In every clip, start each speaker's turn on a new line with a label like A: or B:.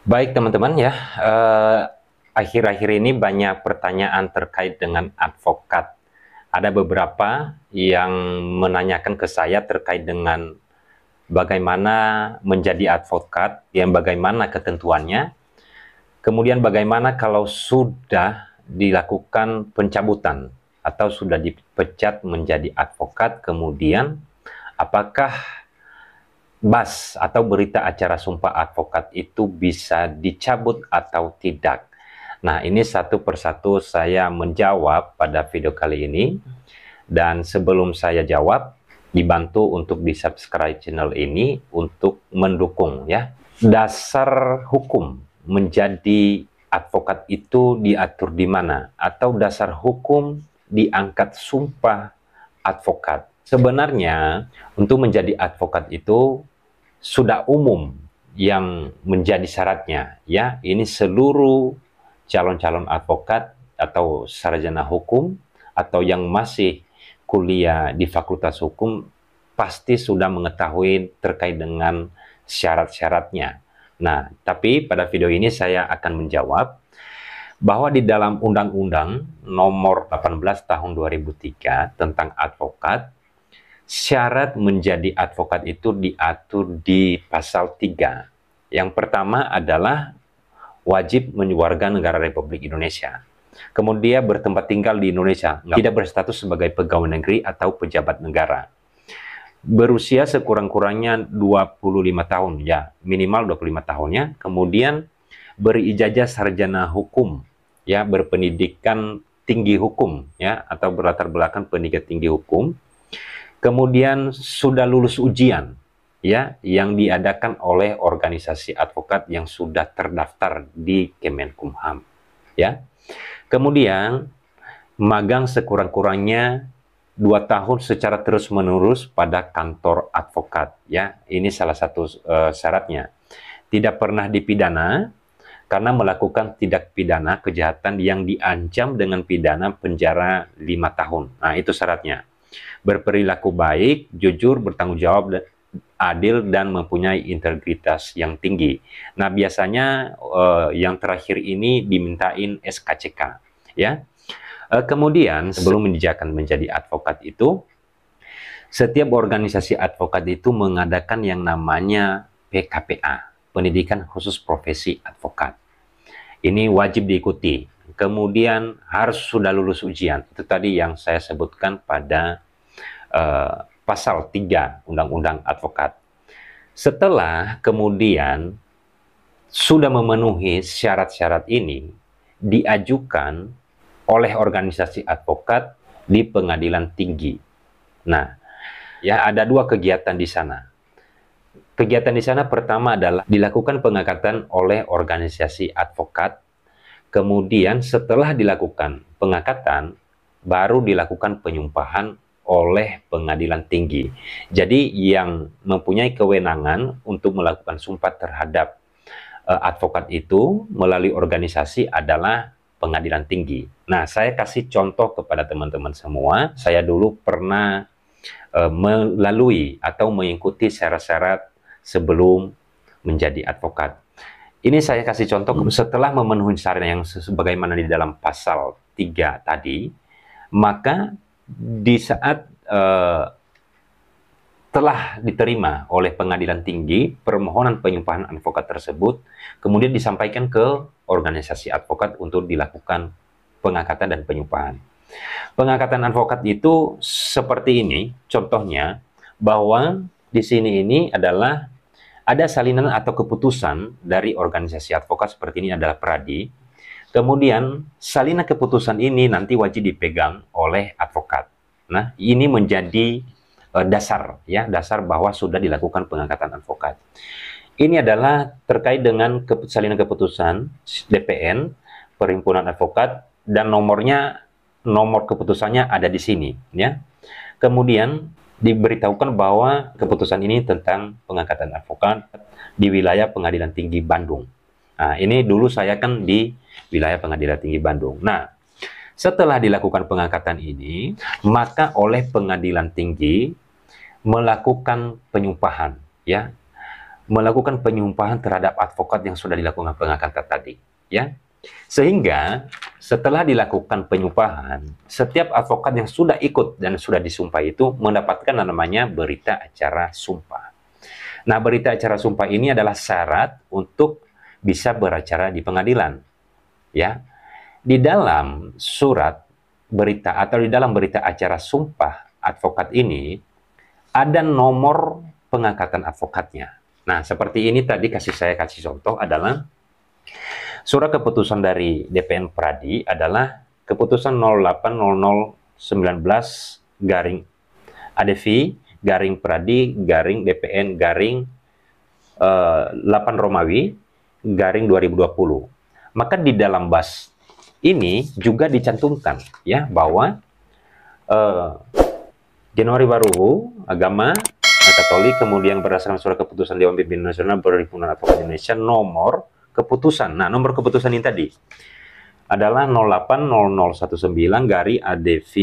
A: Baik teman-teman ya, akhir-akhir ini banyak pertanyaan terkait dengan advokat. Ada beberapa yang menanyakan ke saya terkait dengan bagaimana menjadi advokat, yang bagaimana ketentuannya, kemudian bagaimana kalau sudah dilakukan pencabutan atau sudah dipecat menjadi advokat, kemudian apakah BAS atau berita acara sumpah advokat itu bisa dicabut atau tidak. Nah, ini satu persatu saya menjawab pada video kali ini. Dan sebelum saya jawab, dibantu untuk di-subscribe channel ini untuk mendukung ya. Dasar hukum menjadi advokat itu diatur di mana? Atau dasar hukum diangkat sumpah advokat. Sebenarnya untuk menjadi advokat itu sudah umum yang menjadi syaratnya ya. Ini seluruh calon-calon advokat atau sarjana hukum atau yang masih kuliah di Fakultas Hukum pasti sudah mengetahui terkait dengan syarat-syaratnya. Nah, tapi pada video ini saya akan menjawab bahwa di dalam Undang-Undang Nomor 18 Tahun 2003 tentang advokat, syarat menjadi advokat itu diatur di pasal 3. Yang pertama adalah wajib warga negara Republik Indonesia. Kemudian bertempat tinggal di Indonesia, tidak berstatus sebagai pegawai negeri atau pejabat negara. Berusia sekurang-kurangnya 25 tahun, ya, minimal 25 tahunnya. Kemudian berijazah sarjana hukum, ya, berpendidikan tinggi hukum, ya, atau berlatar belakang pendidikan tinggi hukum. Kemudian sudah lulus ujian, ya, yang diadakan oleh organisasi advokat yang sudah terdaftar di Kemenkumham, ya. Kemudian magang sekurang-kurangnya 2 tahun secara terus-menerus pada kantor advokat, ya. Ini salah satu syaratnya. Tidak pernah dipidana karena melakukan tindak pidana kejahatan yang diancam dengan pidana penjara 5 tahun. Nah, itu syaratnya. Berperilaku baik, jujur, bertanggung jawab, adil, dan mempunyai integritas yang tinggi. Nah, biasanya yang terakhir ini dimintain SKCK, ya. Kemudian sebelum menjajakan menjadi advokat itu, setiap organisasi advokat itu mengadakan yang namanya PKPA, Pendidikan Khusus Profesi Advokat. Ini wajib diikuti. Kemudian harus sudah lulus ujian. Itu tadi yang saya sebutkan pada pasal 3 Undang-Undang Advokat. Setelah kemudian sudah memenuhi syarat-syarat ini, diajukan oleh organisasi advokat di pengadilan tinggi. Nah, ya, ada 2 kegiatan di sana. Kegiatan di sana pertama adalah dilakukan pengangkatan oleh organisasi advokat. Kemudian setelah dilakukan pengangkatan, baru dilakukan penyumpahan oleh pengadilan tinggi. Jadi yang mempunyai kewenangan untuk melakukan sumpah terhadap advokat itu melalui organisasi adalah pengadilan tinggi. Nah, saya kasih contoh kepada teman-teman semua. Saya dulu pernah melalui atau mengikuti syarat-syarat sebelum menjadi advokat. Ini saya kasih contoh setelah memenuhi syarat yang sebagaimana di dalam pasal 3 tadi, maka di saat telah diterima oleh pengadilan tinggi permohonan penyumpahan advokat tersebut, kemudian disampaikan ke organisasi advokat untuk dilakukan pengangkatan dan penyumpahan. Pengangkatan advokat itu seperti ini, contohnya bahwa di sini ini adalah ada salinan atau keputusan dari organisasi advokat seperti ini adalah Pradi. Kemudian salinan keputusan ini nanti wajib dipegang oleh advokat. Nah, ini menjadi dasar, ya, dasar bahwa sudah dilakukan pengangkatan advokat. Ini adalah terkait dengan salinan keputusan DPN, Perhimpunan Advokat, dan nomor keputusannya ada di sini, ya. Kemudian diberitahukan bahwa keputusan ini tentang pengangkatan advokat di wilayah Pengadilan Tinggi Bandung. Nah, ini dulu saya kan di wilayah Pengadilan Tinggi Bandung. Nah, setelah dilakukan pengangkatan ini, maka oleh Pengadilan Tinggi melakukan penyumpahan, ya. melakukan penyumpahan terhadap advokat yang sudah dilakukan pengangkatan tadi, ya. Sehingga setelah dilakukan penyumpahan, setiap advokat yang sudah ikut dan sudah disumpah itu mendapatkan namanya berita acara sumpah. Nah, berita acara sumpah ini adalah syarat untuk bisa beracara di pengadilan, ya. Di dalam surat berita atau di dalam berita acara sumpah advokat ini ada nomor pengangkatan advokatnya. Nah, seperti ini tadi saya kasih contoh adalah surat keputusan dari DPN Pradi adalah keputusan 080019 garing ADV garing Pradi garing DPN garing 8 Romawi garing 2020. Maka di dalam BAS ini juga dicantumkan ya bahwa Januari Baruhu agama Katolik kemudian berdasarkan surat keputusan Dewan Pimpinan Nasional Perhimpunan Advokat Indonesia nomor keputusan. Nah, nomor keputusan ini tadi adalah 080019 garing ADV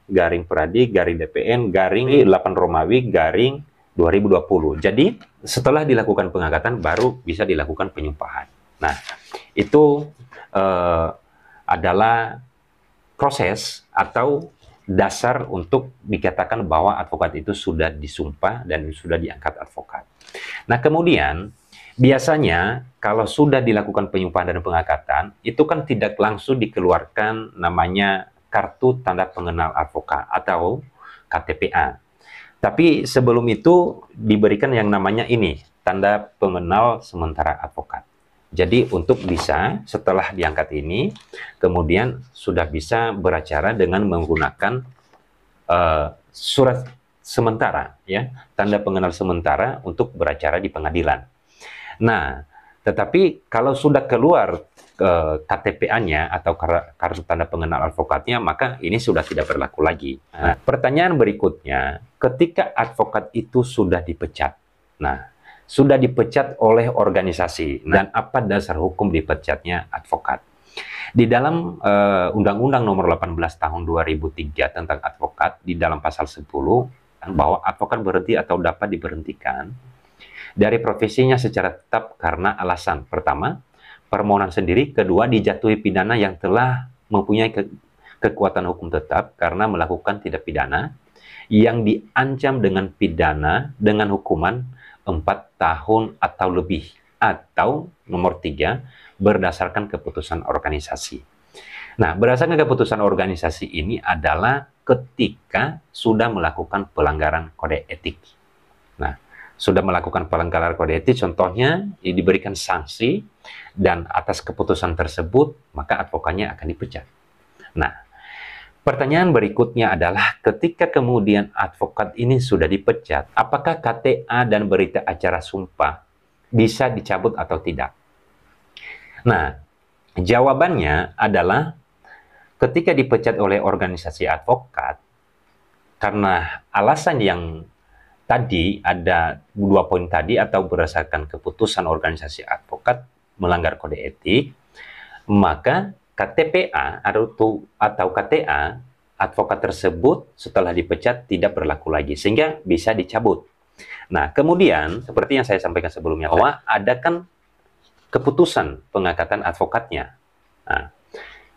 A: garing Pradi garing DPN garing 8 Romawi garing 2020. Jadi setelah dilakukan pengangkatan baru bisa dilakukan penyumpahan. Nah, itu adalah proses atau dasar untuk dikatakan bahwa advokat itu sudah disumpah dan sudah diangkat advokat. Nah, kemudian biasanya kalau sudah dilakukan penyumpahan dan pengangkatan, itu kan tidak langsung dikeluarkan namanya kartu tanda pengenal advokat atau KTPA. Tapi sebelum itu diberikan yang namanya ini, tanda pengenal sementara advokat. Jadi untuk bisa setelah diangkat ini, kemudian sudah bisa beracara dengan menggunakan surat sementara, ya, tanda pengenal sementara untuk beracara di pengadilan. Nah, tetapi kalau sudah keluar KTPA-nya atau kartu tanda pengenal advokatnya, maka ini sudah tidak berlaku lagi. Nah, pertanyaan berikutnya, ketika advokat itu sudah dipecat, nah, sudah dipecat oleh organisasi, dan apa dasar hukum dipecatnya advokat? Di dalam Undang-Undang Nomor 18 Tahun 2003 tentang advokat, di dalam pasal 10, bahwa advokat berhenti atau dapat diberhentikan dari profesinya secara tetap karena alasan pertama, permohonan sendiri, kedua, dijatuhi pidana yang telah mempunyai kekuatan hukum tetap karena melakukan tindak pidana yang diancam dengan pidana dengan hukuman 4 tahun atau lebih, atau nomor 3, berdasarkan keputusan organisasi. Nah, berdasarkan keputusan organisasi ini adalah ketika sudah melakukan pelanggaran kode etik. Nah, sudah melakukan pelanggaran kode etik, contohnya diberikan sanksi, dan atas keputusan tersebut, maka advokatnya akan dipecat. Nah, pertanyaan berikutnya adalah ketika kemudian advokat ini sudah dipecat, apakah KTA dan berita acara sumpah bisa dicabut atau tidak? Nah, jawabannya adalah ketika dipecat oleh organisasi advokat, karena alasan yang tadi ada 2 poin tadi atau berdasarkan keputusan organisasi advokat melanggar kode etik, maka KTPA atau KTA advokat tersebut setelah dipecat tidak berlaku lagi, sehingga bisa dicabut. Nah, kemudian seperti yang saya sampaikan sebelumnya, bahwa ada kan keputusan pengangkatan advokatnya. Nah,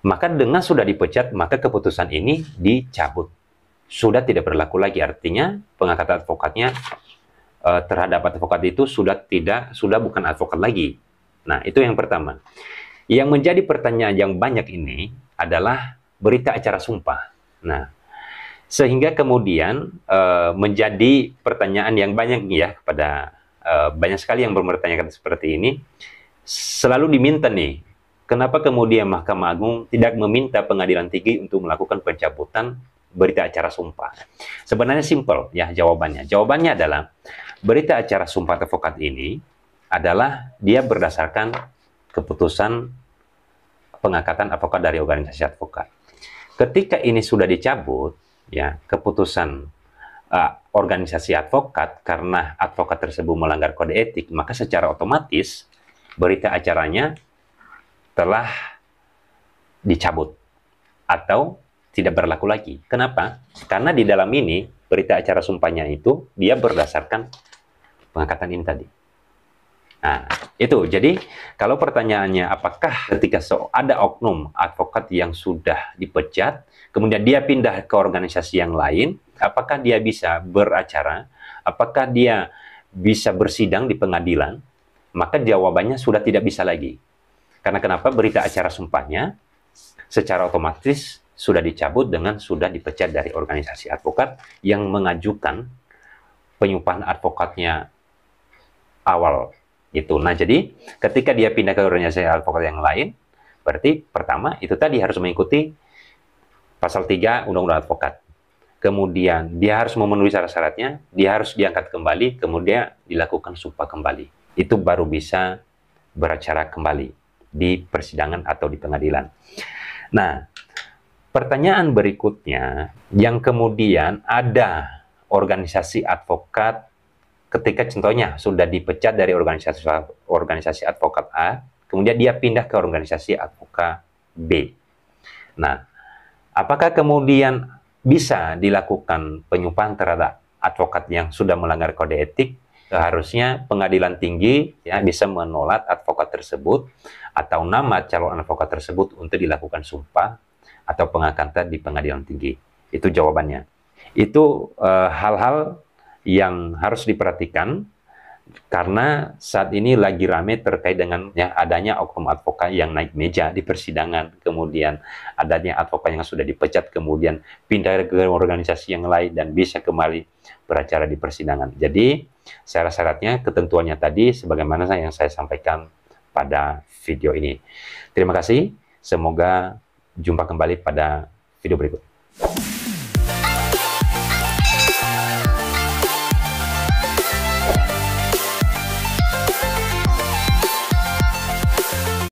A: maka dengan sudah dipecat, maka keputusan ini dicabut. Sudah tidak berlaku lagi, artinya pengangkatan advokatnya terhadap advokat itu sudah bukan advokat lagi. Nah, itu yang pertama. Yang menjadi pertanyaan yang banyak ini adalah berita acara sumpah. Nah, sehingga kemudian menjadi pertanyaan yang banyak ya kepada banyak sekali yang mempertanyakan seperti ini. Selalu diminta nih, kenapa kemudian Mahkamah Agung tidak meminta Pengadilan Tinggi untuk melakukan pencabutan berita acara sumpah? Sebenarnya simpel ya jawabannya. Jawabannya adalah berita acara sumpah advokat ini adalah dia berdasarkan keputusan pengangkatan advokat dari organisasi advokat. Ketika ini sudah dicabut, ya keputusan organisasi advokat karena advokat tersebut melanggar kode etik, maka secara otomatis berita acaranya telah dicabut atau tidak berlaku lagi. Kenapa? Karena di dalam ini berita acara sumpahnya itu dia berdasarkan pengangkatan ini tadi. Nah, itu. Jadi, kalau pertanyaannya apakah ketika ada oknum advokat yang sudah dipecat, kemudian dia pindah ke organisasi yang lain, apakah dia bisa beracara? Apakah dia bisa bersidang di pengadilan? Maka jawabannya sudah tidak bisa lagi. Karena kenapa? Berita acara sumpahnya secara otomatis sudah dicabut dengan sudah dipecat dari organisasi advokat yang mengajukan penyumpahan advokatnya awal. Gitu. Nah, jadi ketika dia pindah ke organisasi advokat yang lain, berarti pertama itu tadi harus mengikuti pasal 3 Undang-Undang Advokat. Kemudian dia harus memenuhi syarat-syaratnya, dia harus diangkat kembali, kemudian dilakukan sumpah kembali. Itu baru bisa beracara kembali di persidangan atau di pengadilan. Nah, pertanyaan berikutnya, yang kemudian ada organisasi advokat ketika contohnya sudah dipecat dari organisasi advokat A, kemudian dia pindah ke organisasi advokat B. Nah, apakah kemudian bisa dilakukan penyumpahan terhadap advokat yang sudah melanggar kode etik? Seharusnya pengadilan tinggi ya bisa menolak advokat tersebut atau nama calon advokat tersebut untuk dilakukan sumpah atau pengangkatan di pengadilan tinggi. Itu jawabannya. Itu hal-hal yang harus diperhatikan karena saat ini lagi rame terkait dengan ya, adanya oknum advokat yang naik meja di persidangan, kemudian adanya advokat yang sudah dipecat, kemudian pindah ke organisasi yang lain dan bisa kembali beracara di persidangan. Jadi syarat-syaratnya, ketentuannya tadi sebagaimana yang saya sampaikan pada video ini. Terima kasih, semoga jumpa kembali pada video berikut.